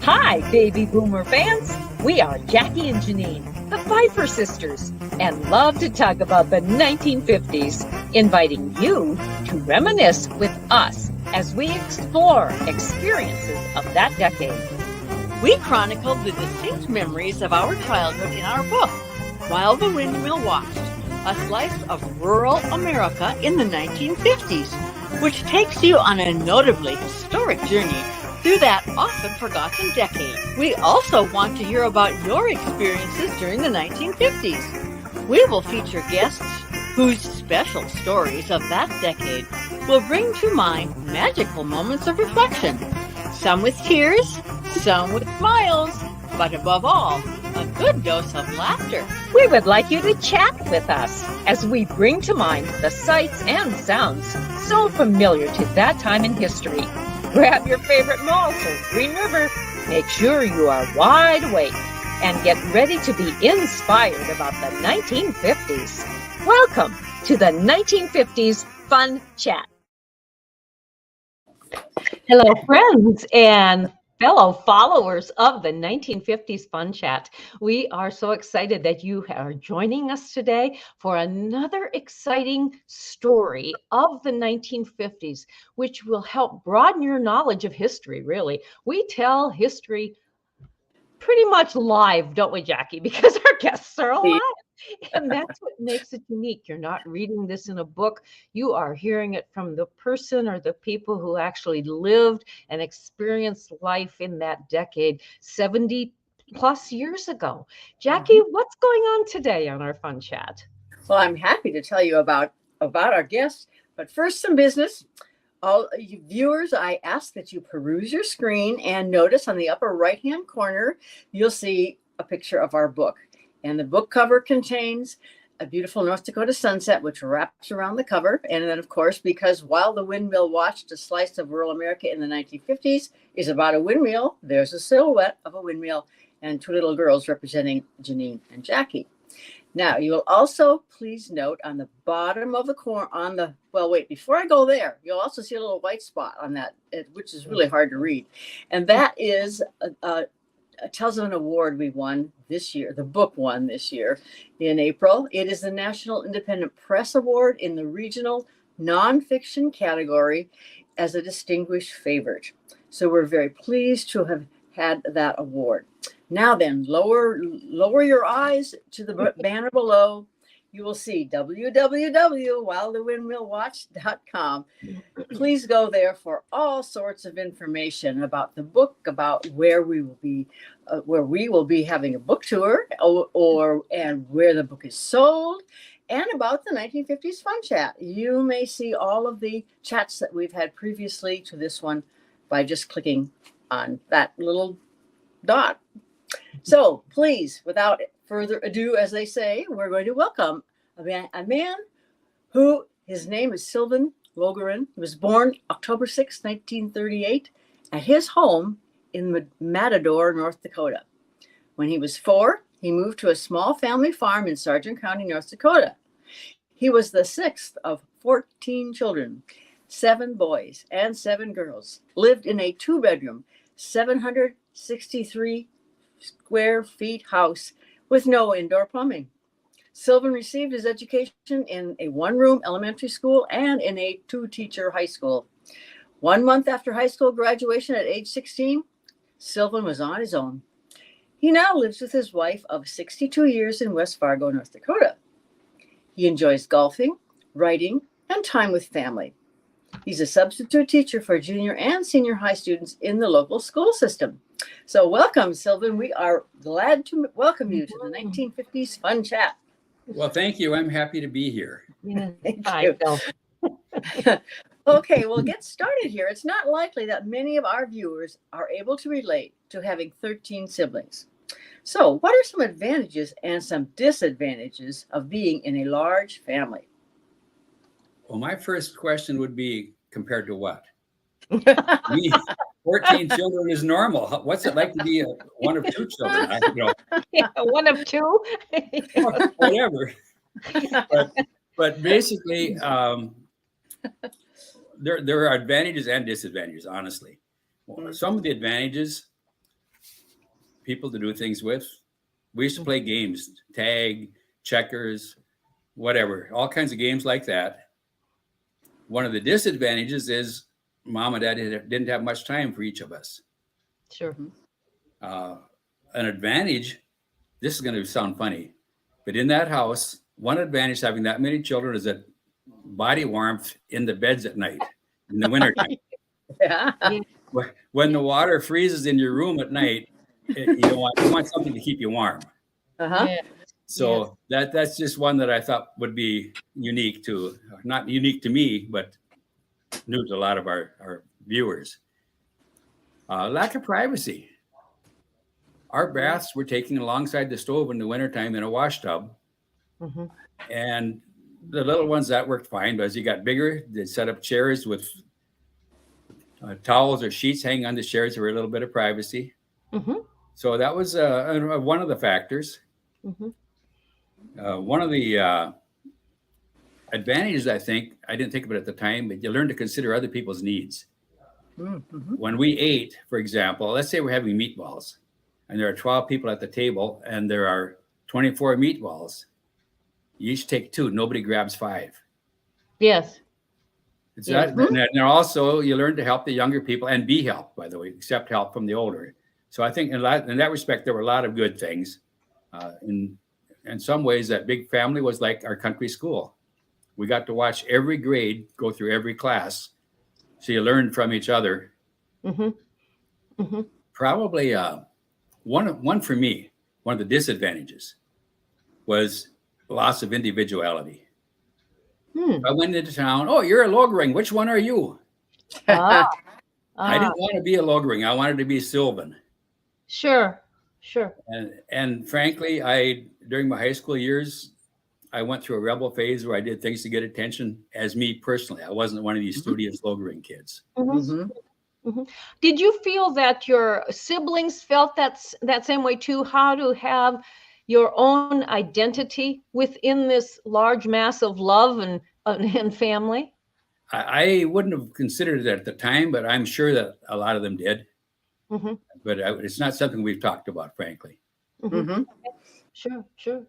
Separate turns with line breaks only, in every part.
Hi, baby boomer fans. We are Jackie and Janine, the Pfeiffer sisters, and love to talk about the 1950s, inviting you to reminisce with us as we explore experiences of that decade.
We chronicled the distinct memories of our childhood in our book, While the Windmill Watched, a slice of rural America in the 1950s, which takes you on a notably historic journey through that often forgotten decade. We also want to hear about your experiences during the 1950s. We will feature guests whose special stories of that decade will bring to mind magical moments of reflection, some with tears, some with smiles, but above all, a good dose of laughter.
We would like you to chat with us as we bring to mind the sights and sounds so familiar to that time in history. Grab your favorite malt or Green River. Make sure you are wide awake and get ready to be inspired about the 1950s. Welcome to the 1950s Fun Chat. Hello, friends and fellow followers of the 1950s Fun Chat. We are so excited that you are joining us today for another exciting story of the 1950s, which will help broaden your knowledge of history, really. We tell history pretty much live, don't we, Jackie? Because our guests are alive. And that's what makes it unique. You're not reading this in a book. You are hearing it from the person or the people who actually lived and experienced life in that decade 70 plus years ago. Jackie, what's going on today on our Fun Chat?
Well, I'm happy to tell you about our guests, but first some business. All you viewers, I ask that you peruse your screen and notice on the upper right-hand corner, you'll see a picture of our book. And the book cover contains a beautiful North Dakota sunset, which wraps around the cover. And then, of course, because While the Windmill Watched, a slice of rural America in the 1950s is about a windmill, there's a silhouette of a windmill and two little girls representing Janine and Jackie. Now, you will also please note on the bottom of the corner, before I go there, you'll also see a little white spot on that, which is really hard to read. And that is tells of an award we won this year. The book won this year in April. It is the National Independent Press Award in the regional nonfiction category as a distinguished favorite. So we're very pleased to have had that award. Now then, lower your eyes to the banner below. You will see www.whilethewindmillwatched.com. Please go there for all sorts of information about the book, about where we will be having a book tour, and where the book is sold, and about the 1950s Fun Chat. You may see all of the chats that we've had previously to this one by just clicking on that little dot. So please, without further ado, as they say, we're going to welcome a man who, his name is Sylvan Loegering. He was born October 6, 1938, at his home in Matador, North Dakota. When he was 4, he moved to a small family farm in Sargent County, North Dakota. He was the 6th of 14 children, 7 boys and 7 girls, lived in a 2-bedroom, 763 square feet house with no indoor plumbing. Sylvan received his education in a 1-room elementary school and in a 2-teacher high school. 1 month after high school graduation at age 16, Sylvan was on his own. He now lives with his wife of 62 years in West Fargo, North Dakota. He enjoys golfing, writing, and time with family. He's a substitute teacher for junior and senior high students in the local school system. So welcome, Sylvan. We are glad to welcome you to the 1950s Fun Chat.
Well, thank you. I'm happy to be here.
Thank you. Okay, we'll get started here. It's not likely that many of our viewers are able to relate to having 13 siblings. So what are some advantages and some disadvantages of being in a large family?
Well, my first question would be, compared to what? 14 children is normal. What's it like to be one of 2 children?
Yeah, one of 2.
Whatever. But basically, there are advantages and disadvantages, honestly. Well, some of the advantages, people to do things with. We used to play games, tag, checkers, whatever, all kinds of games like that. One of the disadvantages is mom and dad didn't have much time for each of us.
Sure.
An advantage, this is going to sound funny, but in that house, one advantage having that many children is that body warmth in the beds at night in the wintertime.
Yeah.
When the water freezes in your room at night, you want something to keep you warm.
Uh-huh.
Yeah.
So that's just one that I thought would be unique to, not unique to me, but new to a lot of our viewers. Lack of privacy. Our baths were taken alongside the stove in the wintertime in a wash tub.
Mm-hmm.
And the little ones, that worked fine. But as you got bigger, they set up chairs with towels or sheets hanging on the chairs for a little bit of privacy.
Mm-hmm.
So that was one of the factors.
Mm-hmm.
One of the advantages, I think, I didn't think of it at the time, but you learn to consider other people's needs.
Mm-hmm.
When we ate, for example, let's say we're having meatballs and there are 12 people at the table and there are 24 meatballs. You each take 2. Nobody grabs 5.
Yes.
It's
Yes.
that, and also you learn to help the younger people and be helped, by the way, accept help from the older. So I think in that respect, there were a lot of good things. In some ways, that big family was like our country school. We got to watch every grade go through every class. So you learned from each other.
Mm-hmm. Mm-hmm.
Probably one for me, one of the disadvantages was loss of individuality. I went into town. Oh, you're a Loegering. Which one are you? I didn't want to be a Loegering. I wanted to be Sylvan.
Sure.
And frankly, during my high school years, I went through a rebel phase where I did things to get attention as me personally. I wasn't one of these studious Loegering kids.
Mm-hmm. Mm-hmm. Did you feel that your siblings felt that same way too? How to have your own identity within this large mass of love and family?
I wouldn't have considered it at the time, but I'm sure that a lot of them did.
Mm-hmm.
But it's not something we've talked about, frankly.
Mm-hmm.
Sure.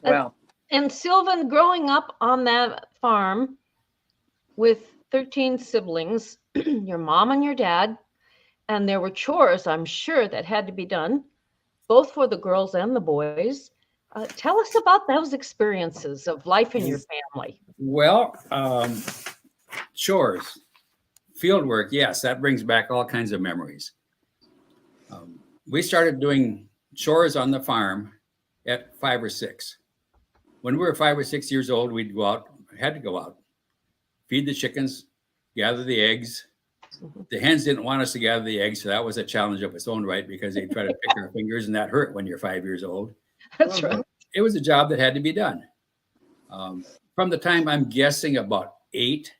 Well,
And Sylvan, growing up on that farm with 13 siblings, your mom and your dad, and there were chores, I'm sure, that had to be done, both for the girls and the boys. Tell us about those experiences of life in your family.
Well, chores, field work, yes, that brings back all kinds of memories. We started doing chores on the farm at 5 or 6. When we were 5 or 6 years old, we'd had to go out, feed the chickens, gather the eggs. The hens didn't want us to gather the eggs, so that was a challenge of its own right because they try to pick our fingers, and that hurt when you're 5 years old.
That's right.
It was a job that had to be done. From the time I'm guessing about 8,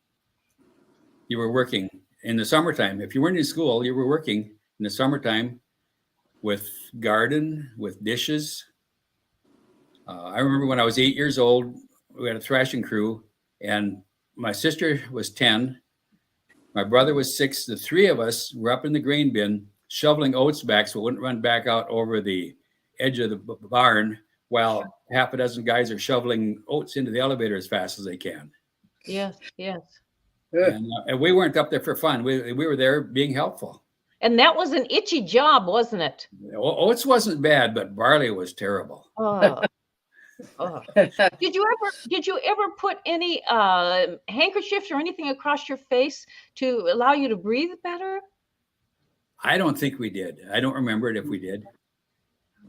you were working in the summertime. If you weren't in school, you were working in the summertime with garden, with dishes. I remember when I was 8 years old, we had a thrashing crew, and my sister was 10. My brother was 6. The 3 of us were up in the grain bin shoveling oats back so it wouldn't run back out over the edge of the barn while half a dozen guys are shoveling oats into the elevator as fast as they can.
Yes.
And we weren't up there for fun. We were there being helpful.
And that was an itchy job, wasn't it?
Oats wasn't bad, but barley was terrible.
Oh. Did you ever put any handkerchiefs or anything across your face to allow you to breathe better?
I don't think we did. I don't remember it if we did.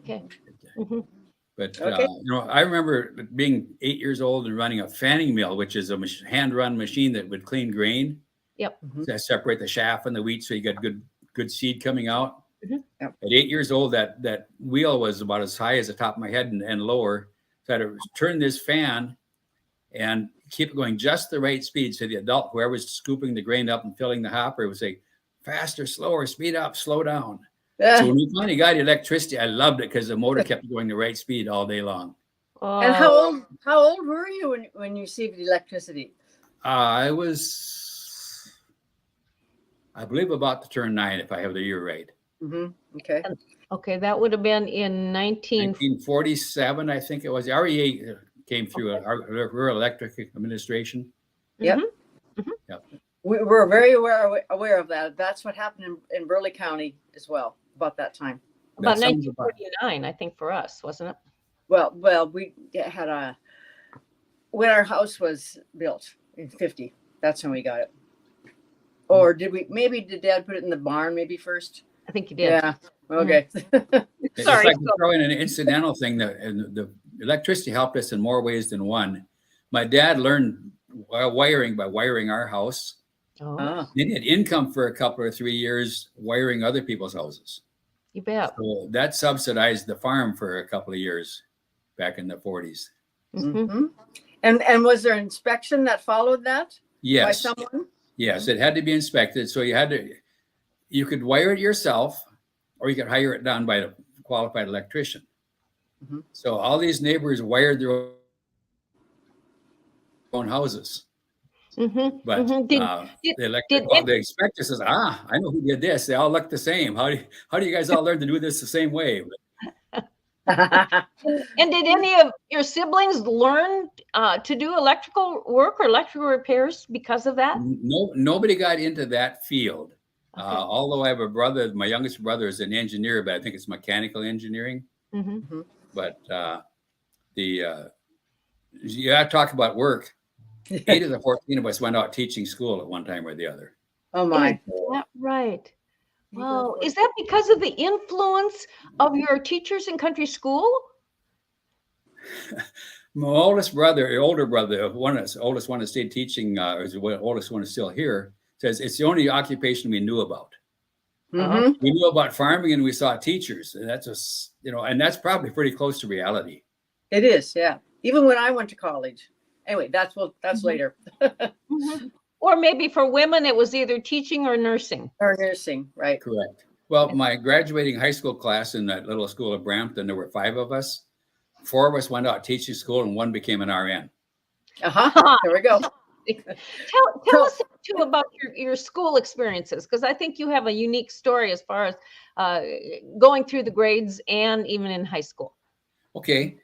Okay. Mm-hmm.
But
Okay.
I remember being 8 years old and running a fanning mill, which is a hand-run machine that would clean grain.
Yep.
To separate the chaff and the wheat, so you got good seed coming out.
Mm-hmm.
Yep.
At 8 years old, that wheel was about as high as the top of my head and lower. So I had to turn this fan and keep it going just the right speed. So the adult, whoever was scooping the grain up and filling the hopper, would say, faster, slower, speed up, slow down. So when we finally got electricity, I loved it because the motor kept going the right speed all day long.
And how old were you when you received electricity?
I was, I believe, about to turn 9, if I have the year right.
Okay.
Okay, that would have been in
1947, I think it was. The REA came through our Rural Electric Administration.
Yep.
Mhm.
Yep.
We were very aware of that. That's what happened in Burleigh County as well about that time.
About
That sounds
1949, I think, for us, wasn't it?
Well, we had when our house was built in 50. That's when we got it. Or did Dad put it in the barn maybe first?
I think you did.
Yeah. Okay.
It's
Sorry.
like to throw in an incidental thing. The electricity helped us in more ways than one. My dad learned wiring by wiring our house.
Oh,
Then he had income for a couple or 3 years wiring other people's houses.
you bet.
So that subsidized the farm for a couple of years back in the 40s.
Mhm.
And was there inspection that followed that by
Yes.
someone?
Yes, it had to be inspected. So you could wire it yourself, or you could hire it done by a qualified electrician.
Mhm.
So all these neighbors wired their own houses.
Mhm.
But
Mhm.
the inspector says, I know who did this. They all look the same. How do you guys all learn to do this the same way?
And did any of your siblings learn to do electrical work or electrical repairs because of that?
Nobody got into that field.
Okay.
Although I have a brother, my youngest brother is an engineer, but I think it's mechanical engineering.
Mhm.
But you talk about work. 8 of the 14 of us went out teaching school at one time or the other.
Oh my.
Is that right? Wow. Is that because of the influence of your teachers in country school?
My older brother, oldest one that stayed teaching, or the oldest one is still here, says it's the only occupation we knew about.
Mhm.
We knew about farming and we saw teachers. And that's just, and that's probably pretty close to reality.
It is, yeah. Even when I went to college. Anyway, that's later.
Mhm. Or maybe for women, it was either teaching or nursing.
Or nursing, right?
Correct. Well, my graduating high school class in that little school of Brampton, there were 5 of us. 4 of us went out teaching school and 1 became an RN.
There we go.
Tell us too about your school experiences, because I think you have a unique story as far as going through the grades and even in high school.
Okay.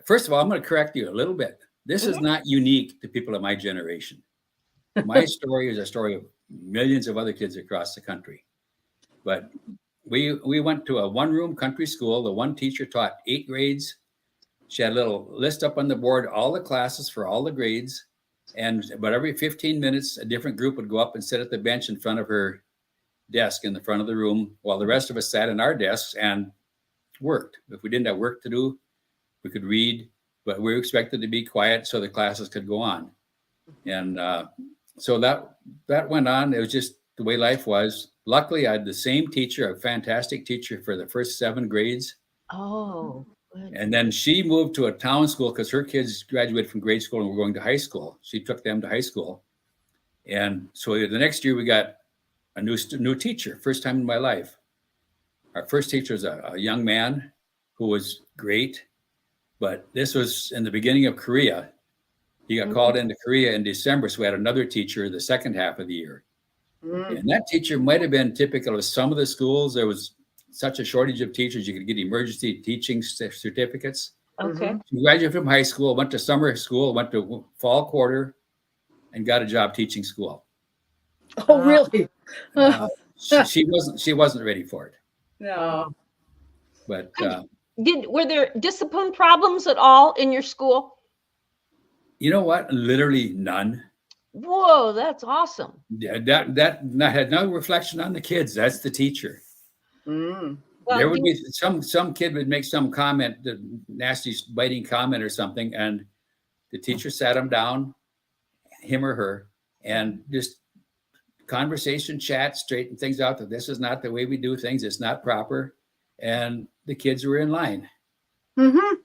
First of all, I'm going to correct you a little bit. This is not unique to people of my generation. My story is a story of millions of other kids across the country. But we went to a one-room country school. The one teacher taught 8 grades. She had a little list up on the board, all the classes for all the grades. But every 15 minutes, a different group would go up and sit at the bench in front of her desk in the front of the room, while the rest of us sat in our desks and worked. If we didn't have work to do, we could read, but we were expected to be quiet so the classes could go on. And so that went on. It was just the way life was. Luckily, I had the same teacher, a fantastic teacher for the first 7 grades.
Oh, good.
And then she moved to a town school because her kids graduated from grade school and were going to high school. She took them to high school. And so the next year we got a new teacher, first time in my life. Our first teacher was a young man who was great, but this was in the beginning of Korea. He got called into Korea in December, so we had another teacher the second half of the year. And that teacher might have been typical of some of the schools. There was such a shortage of teachers, you could get emergency teaching certificates.
Okay.
She graduated from high school, went to summer school, went to fall quarter, and got a job teaching school.
Oh, really?
She wasn't ready for it.
No.
But
Were there discipline problems at all in your school?
you know what? Literally none.
Whoa, that's awesome.
That had no reflection on the kids. That's the teacher.
Mm.
Well,
There would be some kid would make some comment, nasty biting comment or something, and the teacher sat him down, him or her, and just conversation, chat, straighten things out, that this is not the way we do things. It's not proper. And the kids were in line.
Mm-hmm.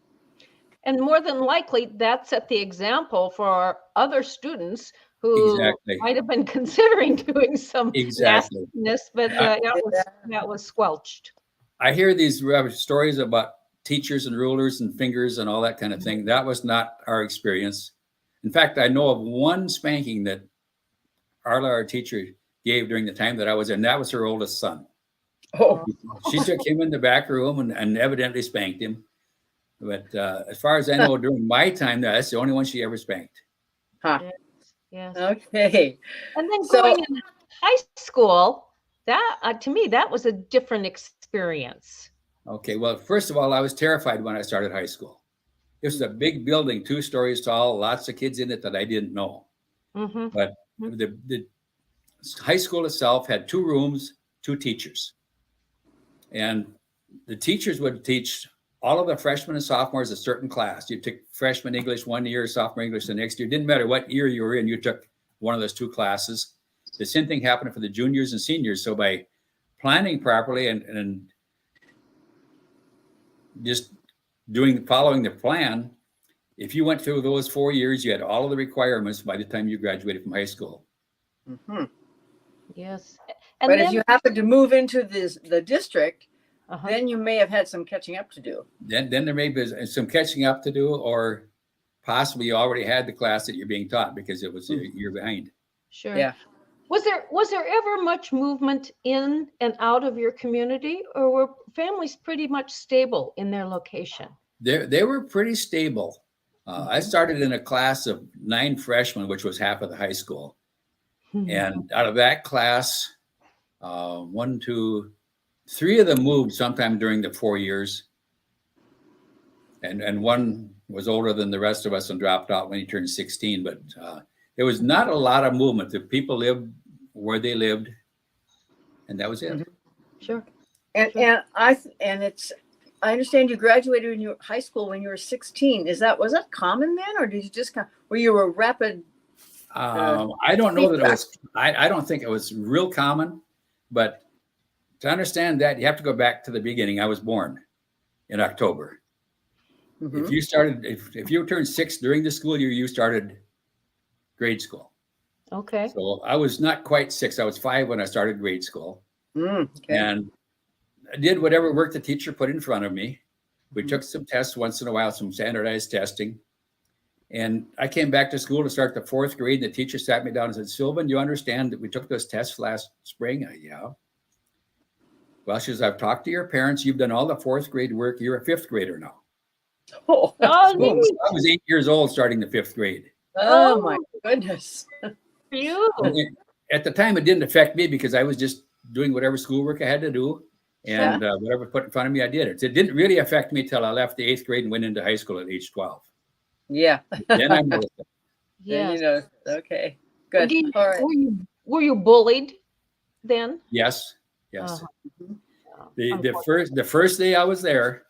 And more than likely, that set the example for other students who
Exactly.
might have been considering doing some
Exactly.
nastiness, but that was squelched.
I hear these stories about teachers and rulers and fingers and all that kind of thing. That was not our experience. In fact, I know of one spanking that Arla, our teacher, gave during the time that I was in. That was her oldest son.
Oh,
She took him in the back room and evidently spanked him. But as far as I know, during my time, that's the only one she ever spanked.
huh.
Yes. Yes.
Okay.
And then
So-
going in high school, that to me, that was a different experience.
Okay, well, first of all, I was terrified when I started high school. This was a big building, 2 stories tall, lots of kids in it that I didn't know.
Mm-hmm.
But the high school itself had 2 rooms, 2 teachers. And the teachers would teach all of the freshmen and sophomores a certain class. You took freshman English 1 year, sophomore English the next year. It didn't matter what year you were in, you took one of those 2 classes. The same thing happened for the juniors and seniors. So by planning properly and just following the plan, if you went through those 4 years, you had all of the requirements by the time you graduated from high school.
Mhm.
Yes.
But if you happen to move into the district,
uh-huh.
then you may have had some catching up to do.
Then there may be some catching up to do, or possibly you already had the class that you're being taught because it was a year behind.
Sure.
Yeah.
Was there ever much movement in and out of your community, or were families pretty much stable in their location?
They were pretty stable. I started in a class of 9 freshmen, which was half of the high school. And out of that class, 1, 2, 3 of them moved sometime during the 4 years. And one was older than the rest of us and dropped out when he turned 16. But there was not a lot of movement. The people lived where they lived, and that was it.
Sure.
And I understand you graduated in your high school when you were 16. Was that common then, or did you just were you a rapid?
I don't know that it was. I don't think it was real common, but to understand that, you have to go back to the beginning. I was born in October.
Mhm.
If you turned 6 during the school year, you started grade school.
Okay.
So I was not quite 6. I was 5 when I started grade school.
Okay.
And I did whatever work the teacher put in front of me. We took some tests once in a while, some standardized testing. And I came back to school to start the 4th grade. And the teacher sat me down and said, "Sylvan, do you understand that we took those tests last spring?" Yeah. Well, she says, "I've talked to your parents. You've done all the 4th grade work. You're a 5th grader now."
Oh,
neat.
So I was 8 years old starting the 5th grade.
oh my goodness.
You.
At the time, it didn't affect me because I was just doing whatever schoolwork I had to do. And whatever put in front of me, I did it. So it didn't really affect me till I left the 8th grade and went into high school at age 12.
Yeah.
Then I noticed it.
Then
Yes.
you know. Okay. Good.
Did-
All right.
Were you bullied then?
Yes.
Uh-huh.
The first day I was there,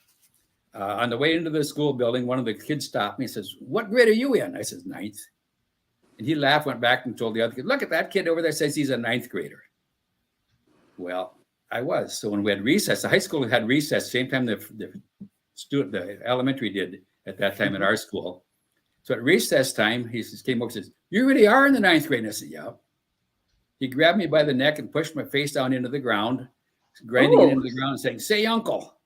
on the way into the school building, one of the kids stopped me and says, "What grade are you in?" I says, 9th. And he laughed, went back and told the other kid, "Look at that kid over there, says he's a 9th grader." Well, I was. So when we had recess, the high school had recess, same time the elementary did at that time at our school. So at recess time, he came over and says, "You really are in the 9th grade?" And I said, "Yeah." He grabbed me by the neck and pushed my face down into the ground, grinding it into the ground and saying, "Say uncle."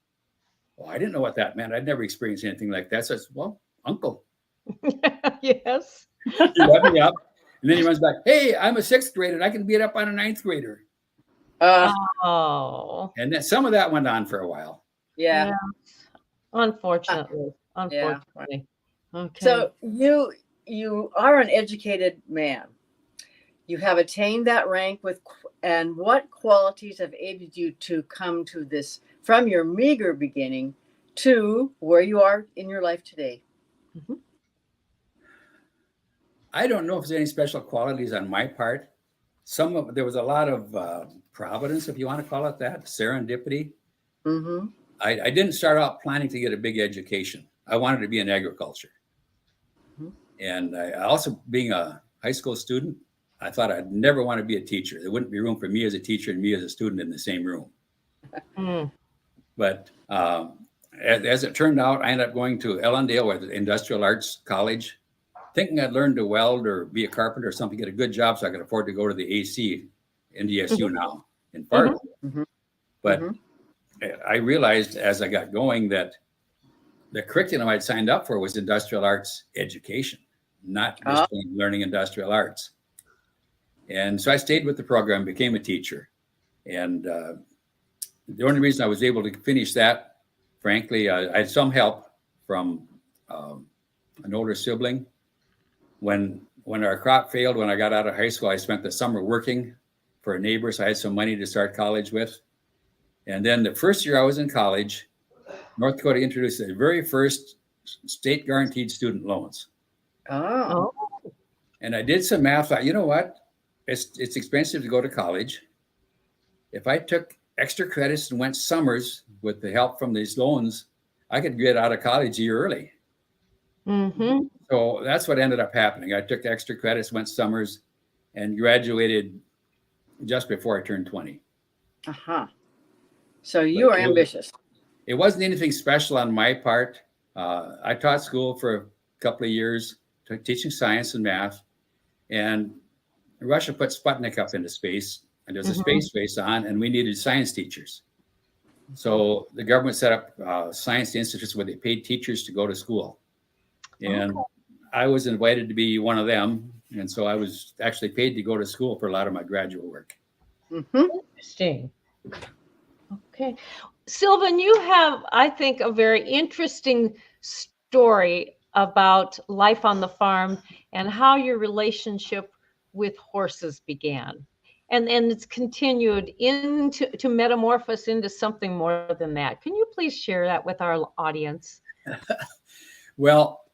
Well, I didn't know what that meant. I'd never experienced anything like that. So I said, "Well, uncle."
Yes.
He let me up. And then he runs back, "Hey, I'm a 6th grader and I can beat up on a 9th grader."
Oh.
And then some of that went on for a while.
Yeah.
Unfortunately.
Yeah.
Unfortunately. Okay.
So you are an educated man. You have attained that rank and what qualities have aided you to come to this from your meager beginning to where you are in your life today?
I don't know if there's any special qualities on my part. There was a lot of providence, if you want to call it that, serendipity.
Mm-hmm.
I didn't start out planning to get a big education. I wanted to be in agriculture. And I also, being a high school student, I thought I'd never want to be a teacher. There wouldn't be room for me as a teacher and me as a student in the same room. But as it turned out, I ended up going to Ellendale, or the Industrial Arts College, thinking I'd learn to weld or be a carpenter or something, get a good job so I could afford to go to the AC, NDSU now in Fargo. But I realized as I got going that the curriculum I'd signed up for was industrial arts education, not just learning industrial arts. And so I stayed with the program, became a teacher. And the only reason I was able to finish that, frankly, I had some help from an older sibling. When our crop failed, when I got out of high school, I spent the summer working for a neighbor, so I had some money to start college with. And then the first year I was in college, North Dakota introduced the very first state guaranteed student loans.
Oh.
And I did some math. Thought, you know what? It's expensive to go to college. If I took extra credits and went summers with the help from these loans, I could get out of college a year early.
Mm-hmm.
So that's what ended up happening. I took extra credits, went summers, and graduated just before I turned 20.
Uh-huh. So you were ambitious.
It wasn't anything special on my part. I taught school for a couple of years, teaching science and math. And Russia put Sputnik up into space, and there was a space race on, and we needed science teachers. So the government set up science institutes where they paid teachers to go to school. And I was invited to be one of them. And so I was actually paid to go to school for a lot of my graduate work.
Interesting. Okay. Sylvan, you have, I think, a very interesting story about life on the farm and how your relationship with horses began. And it's continued to metamorphose into something more than that. Can you please share that with our audience?
Well,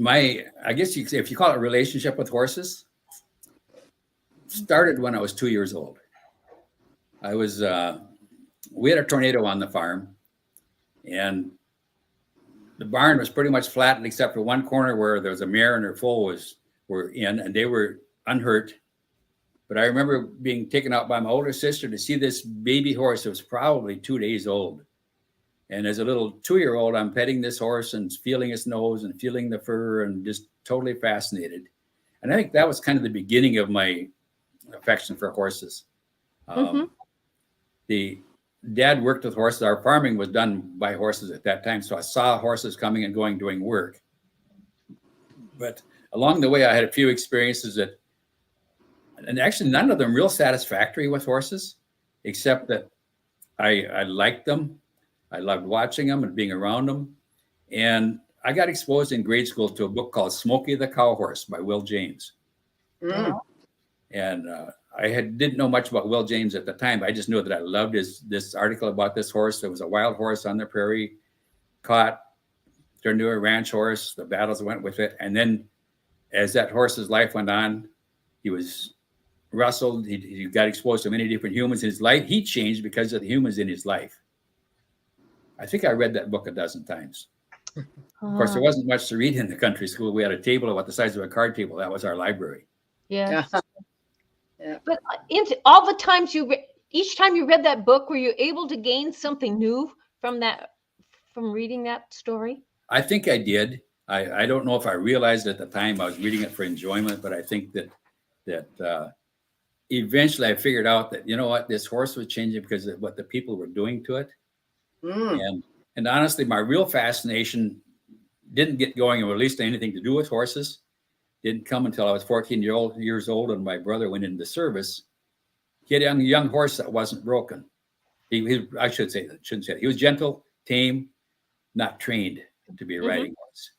I guess if you call it a relationship with horses, started when I was 2 years old. We had a tornado on the farm, and the barn was pretty much flattened except for one corner where there was a mare and her foal were in, and they were unhurt. But I remember being taken out by my older sister to see this baby horse that was probably 2 days old. And as a little 2-year-old, I'm petting this horse and feeling its nose and feeling the fur and just totally fascinated. And I think that was kind of the beginning of my affection for horses. The dad worked with horses. Our farming was done by horses at that time. So I saw horses coming and going doing work. But along the way, I had a few experiences and actually none of them real satisfactory with horses, except that I liked them. I loved watching them and being around them. And I got exposed in grade school to a book called Smokey the Cow Horse by Will James. And I didn't know much about Will James at the time. I just knew that I loved this article about this horse. There was a wild horse on the prairie, caught, turned into a ranch horse. The battles went with it. And then as that horse's life went on, he was wrestled. He got exposed to many different humans in his life. He changed because of the humans in his life. I think I read that book a dozen times. Of course, there wasn't much to read in the country school. We had a table about the size of a card table. That was our library.
Yes. Yeah. But all the times each time you read that book, were you able to gain something new from reading that story? I
think I did. I don't know if I realized at the time I was reading it for enjoyment, but I think that eventually I figured out that, you know what, this horse was changing because of what the people were doing to it. And honestly, my real fascination didn't get going, or at least anything to do with horses. Didn't come until I was 14 years old and my brother went into service. He had a young horse that wasn't broken. I shouldn't say that. He was gentle, tame, not trained to be a riding horse.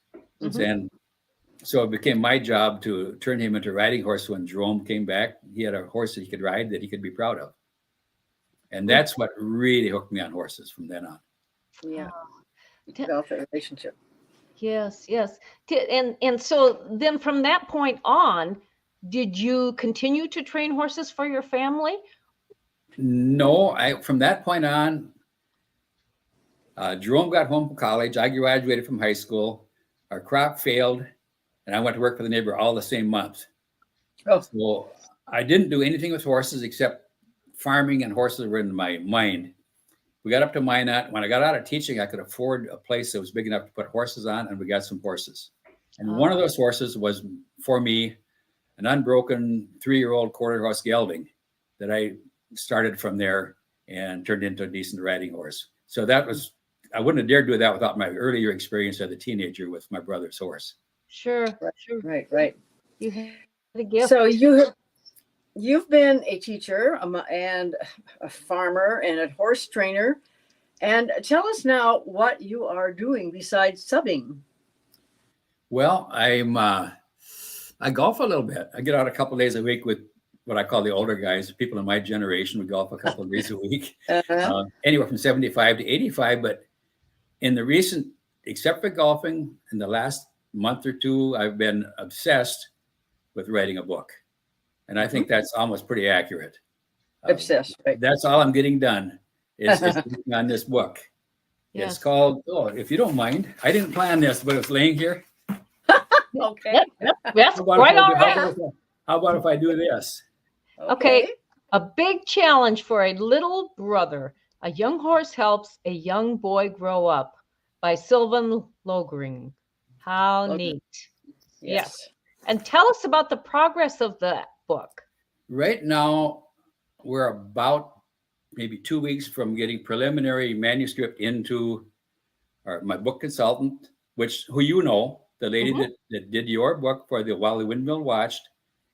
And so it became my job to turn him into a riding horse. When Jerome came back, he had a horse that he could ride that he could be proud of. And that's what really hooked me on horses from then on.
Yeah. Develop a relationship.
Yes. And so then from that point on, did you continue to train horses for your family?
No, from that point on, Jerome got home from college. I graduated from high school. Our crop failed, and I went to work for the neighbor all the same month. So I didn't do anything with horses except farming, and horses were in my mind. We got up to Minot. When I got out of teaching, I could afford a place that was big enough to put horses on, and we got some horses. And one of those horses was, for me, an unbroken 3-year-old quarter horse gelding that I started from there and turned into a decent riding horse. So I wouldn't have dared do that without my earlier experience as a teenager with my brother's horse.
Sure.
Right.
You had a gift.
So you've been a teacher and a farmer and a horse trainer. And tell us now what you are doing besides subbing.
Well, I golf a little bit. I get out a couple of days a week with what I call the older guys. People in my generation would golf a couple of days a week, anywhere from 75 to 85. But in the recent, except for golfing, in the last month or two, I've been obsessed with writing a book. And I think that's almost pretty accurate.
Obsessed, right?
That's all I'm getting done is working on this book.
Yes.
It's called, if you don't mind, I didn't plan this, but it's laying here.
Okay.
Yes, right on there.
How about if I do this?
Okay. A big challenge for a little brother. A young horse helps a young boy grow up by Sylvan Loegering. How neat. Yes. And tell us about the progress of the book.
Right now, we're about maybe 2 weeks from getting preliminary manuscript into my book consultant, who you know, the lady that did your book for the While the Windmill Watched,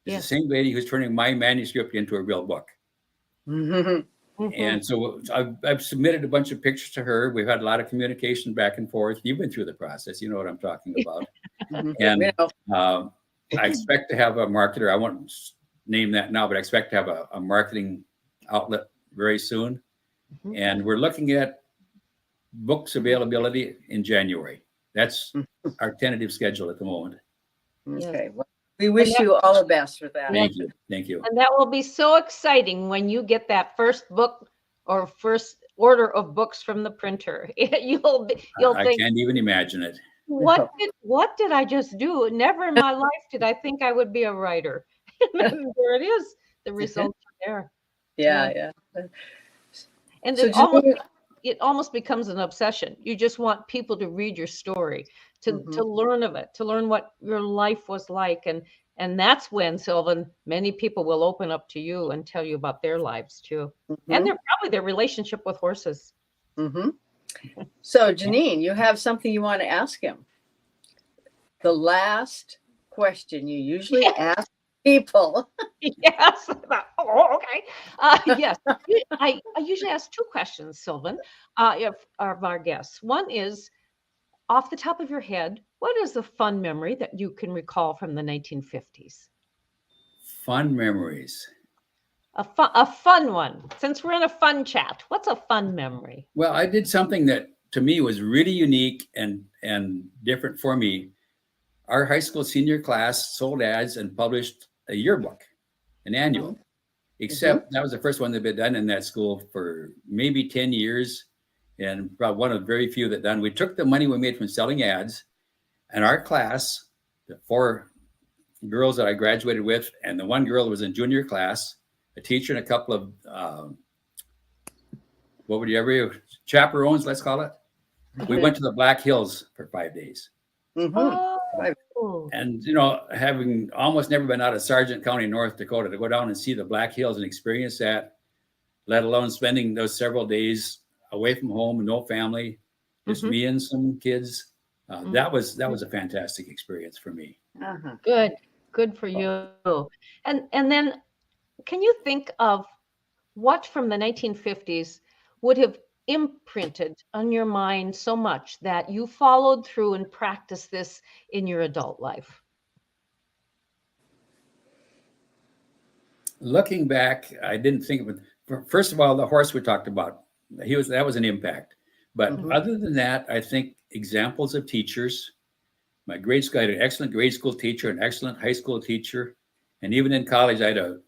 is the same lady who's turning my manuscript into a real book. And so I've submitted a bunch of pictures to her. We've had a lot of communication back and forth. You've been through the process. You know what I'm talking about. And I expect to have a marketer. I won't name that now, but I expect to have a marketing outlet very soon. And we're looking at books availability in January. That's our tentative schedule at the moment.
Okay. Well, we wish you all the best with that.
Thank you. Thank you.
And that will be so exciting when you get that first book or first order of books from the printer. You'll think,
I can't even imagine it.
What did I just do? Never in my life did I think I would be a writer. And there it is. The results are there.
Yeah.
And
So
it almost becomes an obsession. You just want people to read your story, to learn of it, to learn what your life was like. And that's when, Sylvan, many people will open up to you and tell you about their lives too. And probably their relationship with horses.
So Janine, you have something you want to ask him. The last question you usually ask people.
Yes. Oh, okay. Yes. I usually ask two questions, Sylvan, of our guests. One is, off the top of your head, what is a fun memory that you can recall from the 1950s?
Fun memories.
A fun one. Since we're in a fun chat, what's a fun memory?
Well, I did something that to me was really unique and different for me. Our high school senior class sold ads and published a yearbook, an annual, except that was the first one that had been done in that school for maybe 10 years. And probably one of the very few that done. We took the money we made from selling ads, and our class, the 4 girls that I graduated with, and the 1 girl that was in junior class, a teacher and a couple of chaperones, let's call it. We went to the Black Hills for 5 days. And having almost never been out of Sargent County, North Dakota, to go down and see the Black Hills and experience that, let alone spending those several days away from home, no family, just me and some kids. That was a fantastic experience for me.
Good for you. And then, can you think of what from the 1950s would have imprinted on your mind so much that you followed through and practiced this in your adult life?
Looking back, I didn't think of it. First of all, the horse we talked about, that was an impact. But other than that, I think examples of teachers. My grade school, I had an excellent grade school teacher, an excellent high school teacher, and even in college, I had a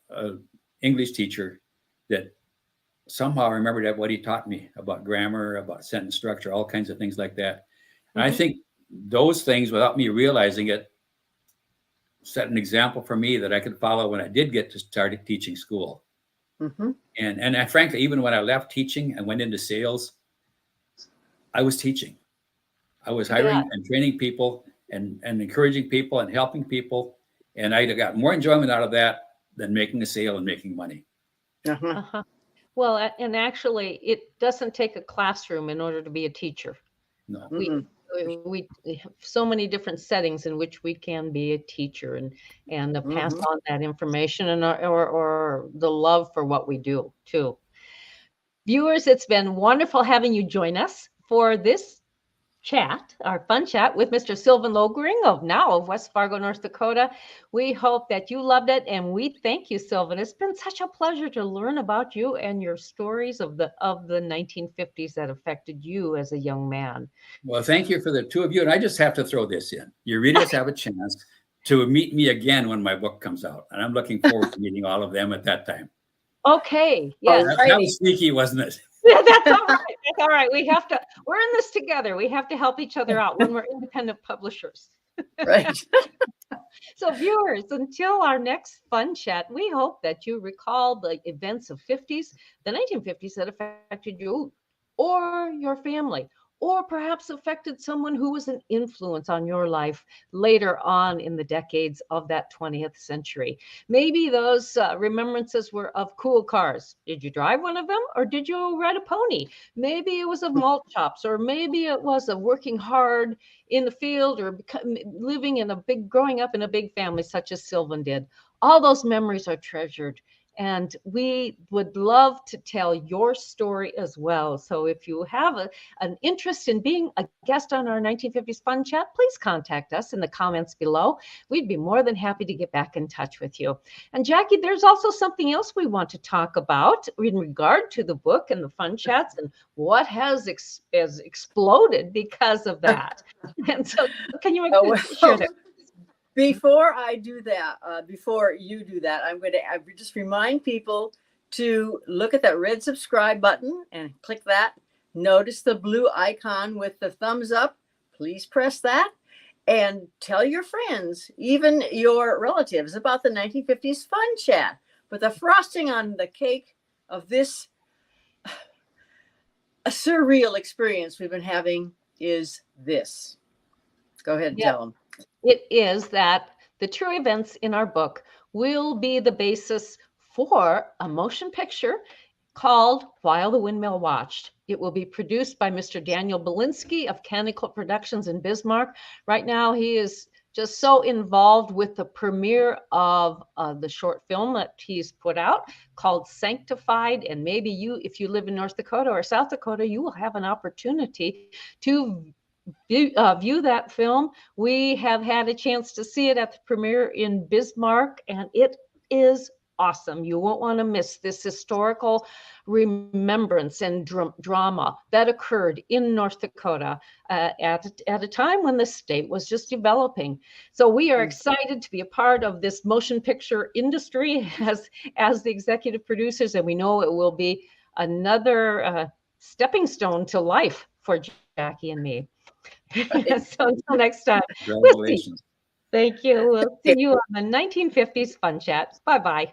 English teacher that somehow I remembered what he taught me about grammar, about sentence structure, all kinds of things like that. And I think those things, without me realizing it, set an example for me that I could follow when I did get to start teaching school. And I, frankly, even when I left teaching and went into sales, I was teaching. I was hiring and training people and encouraging people and helping people. And I got more enjoyment out of that than making a sale and making money.
Well, and actually, it doesn't take a classroom in order to be a teacher.
No.
we have so many different settings in which we can be a teacher and pass on that information and or the love for what we do too. Viewers, it's been wonderful having you join us for this chat, our fun chat with Mr. Sylvan Loegering of West Fargo, North Dakota. We hope that you loved it, and we thank you, Sylvan. It's been such a pleasure to learn about you and your stories of the 1950s that affected you as a young man.
Well, thank you for the two of you. And I just have to throw this in. Your readers have a chance to meet me again when my book comes out. And I'm looking forward to meeting all of them at that time.
Okay. Yes.
That was sneaky, wasn't it?
Yeah, that's all right. That's all right. We're in this together. We have to help each other out when we're independent publishers.
Right.
So viewers, until our next fun chat, we hope that you recall the events of the 1950s that affected you or your family, or perhaps affected someone who was an influence on your life later on in the decades of that 20th century. Maybe those remembrances were of cool cars. Did you drive one of them, or did you ride a pony? Maybe it was of malt shops, or maybe it was of working hard in the field, or growing up in a big family such as Sylvan did. All those memories are treasured. And we would love to tell your story as well. So if you have an interest in being a guest on our 1950s Fun Chat, please contact us in the comments below. We'd be more than happy to get back in touch with you. And Jackie, there's also something else we want to talk about in regard to the book and the Fun Chats and what has exploded because of that. And so can you share that?
Before I do that, before you do that, I would just remind people to look at that red subscribe button and click that. Notice the blue icon with the thumbs up. Please press that and tell your friends, even your relatives, about the 1950s Fun Chat. But the frosting on the cake of this a surreal experience we've been having is this. Go ahead and tell them.
It is that the true events in our book will be the basis for a motion picture called While the Windmill Watched. It will be produced by Mr. Daniel Belinsky of Canonical Productions in Bismarck. Right now, he is just so involved with the premiere of the short film that he's put out called Sanctified. And maybe you, if you live in North Dakota or South Dakota, you will have an opportunity to view that film. We have had a chance to see it at the premiere in Bismarck, and it is awesome. You won't want to miss this historical remembrance and drama that occurred in North Dakota at a time when the state was just developing. So we are excited to be a part of this motion picture industry as the executive producers, and we know it will be another stepping stone to life for Jackie and me. So until next time,
Congratulations.
Thank you. We'll see you on the 1950s Fun Chat. Bye-bye.